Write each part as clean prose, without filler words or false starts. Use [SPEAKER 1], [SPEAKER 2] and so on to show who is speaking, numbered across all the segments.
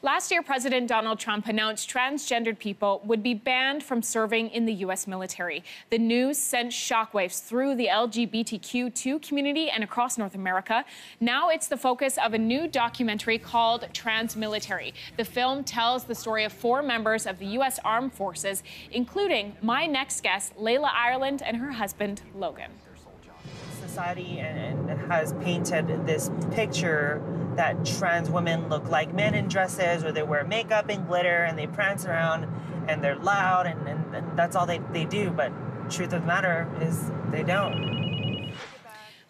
[SPEAKER 1] Last year, President Donald Trump announced transgendered people would be banned from serving in the U.S. military. The news sent shockwaves through the LGBTQ2 community and across North America. Now it's the focus of a new documentary called Transmilitary. The film tells the story of 4 members of the U.S. Armed Forces, including my next guest, Laila Ireland, and her husband, Logan.
[SPEAKER 2] Society and has painted this picture that trans women look like men in dresses, or they wear makeup and glitter and they prance around and they're loud and that's all they do. But truth of the matter is they don't.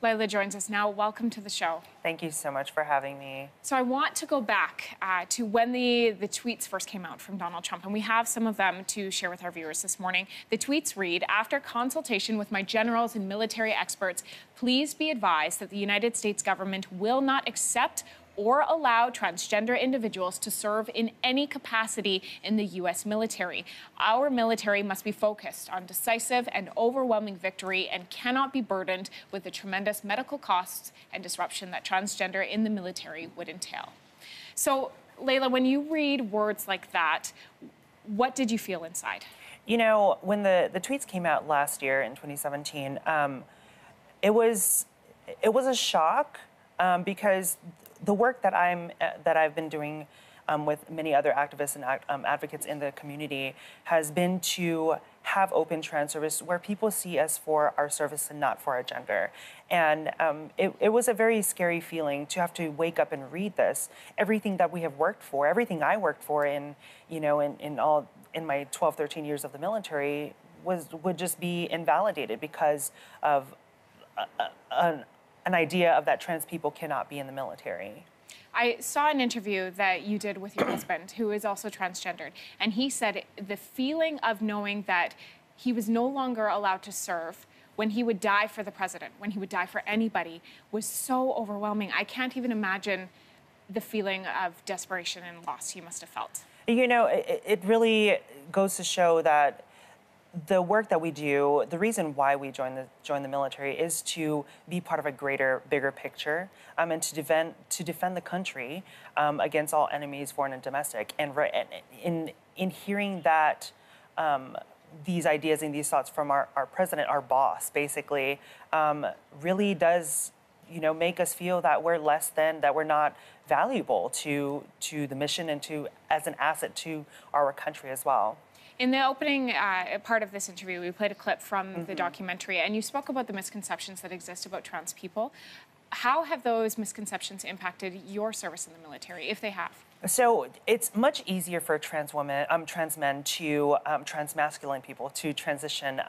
[SPEAKER 1] Laila joins us now. Welcome to the show.
[SPEAKER 2] Thank you so much for having me.
[SPEAKER 1] So I want to go back to when the tweets first came out from Donald Trump, and we have some of them to share with our viewers this morning. The tweets read, "After consultation with my generals and military experts, please be advised that the United States government will not accept or allow transgender individuals to serve in any capacity in the U.S. military. Our military must be focused on decisive and overwhelming victory and cannot be burdened with the tremendous medical costs and disruption that transgender in the military would entail." So, Laila, when you read words like that, what did you feel inside?
[SPEAKER 2] You know, when the tweets came out last year in 2017, it was a shock because the work that I've been doing with many other activists and advocates in the community has been to have open trans service where people see us for our service and not for our gender. And it was a very scary feeling to have to wake up and read this. Everything that we have worked for, everything I worked for in my 12, 13 years of the military would just be invalidated because of an idea of that trans people cannot be in the military.
[SPEAKER 1] I saw an interview that you did with your husband, who is also transgendered, and he said the feeling of knowing that he was no longer allowed to serve when he would die for the president, when he would die for anybody, was so overwhelming. I can't even imagine the feeling of desperation and loss he must have felt. You
[SPEAKER 2] know, it really goes to show that the work that we do, the reason why we join the military is to be part of a bigger picture, and to defend the country against all enemies, foreign and domestic. And in hearing that these ideas and these thoughts from our president, our boss, basically, really does make us feel that we're less than, that we're not valuable to the mission and as an asset to our country as well.
[SPEAKER 1] In the opening part of this interview, we played a clip from the documentary, and you spoke about the misconceptions that exist about trans people. How have those misconceptions impacted your service in the military, if they have?
[SPEAKER 2] So it's much easier for trans men to transmasculine people to transition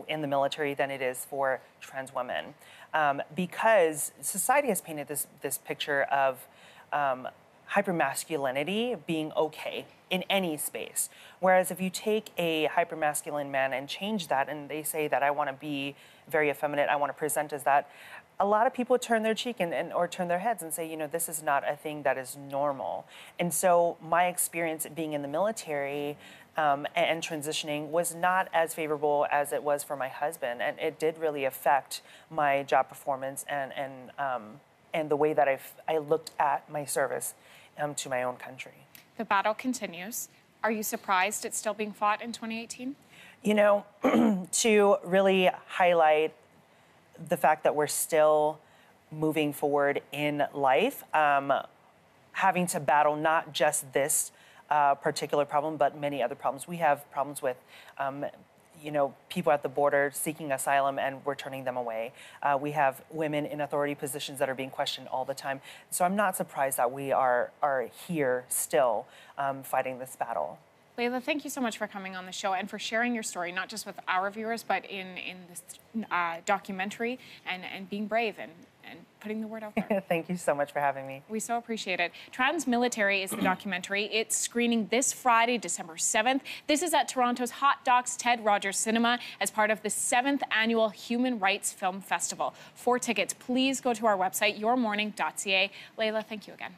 [SPEAKER 2] in the military than it is for trans women, because society has painted this picture of hypermasculinity being okay in any space. Whereas if you take a hypermasculine man and change that, and they say that I want to be very effeminate, I want to present as that, a lot of people turn their cheek or turn their heads and say, this is not a thing that is normal. And so my experience being in the military and transitioning was not as favorable as it was for my husband, and it did really affect my job performance and the way that I looked at my service to my own country.
[SPEAKER 1] The battle continues. Are you surprised it's still being fought in 2018?
[SPEAKER 2] To really highlight the fact that we're still moving forward in life, having to battle not just this particular problem, but many other problems. We have problems with people at the border seeking asylum and we're turning them away. We have women in authority positions that are being questioned all the time. So I'm not surprised that we are here still fighting this battle.
[SPEAKER 1] Laila, thank you so much for coming on the show and for sharing your story, not just with our viewers, but in this documentary and being brave and putting the word out there.
[SPEAKER 2] Thank you so much for having me.
[SPEAKER 1] We so appreciate it. Transmilitary is the documentary. It's screening this Friday, December 7th. This is at Toronto's Hot Docs Ted Rogers Cinema as part of the 7th Annual Human Rights Film Festival. For tickets, please go to our website, yourmorning.ca. Laila, thank you again.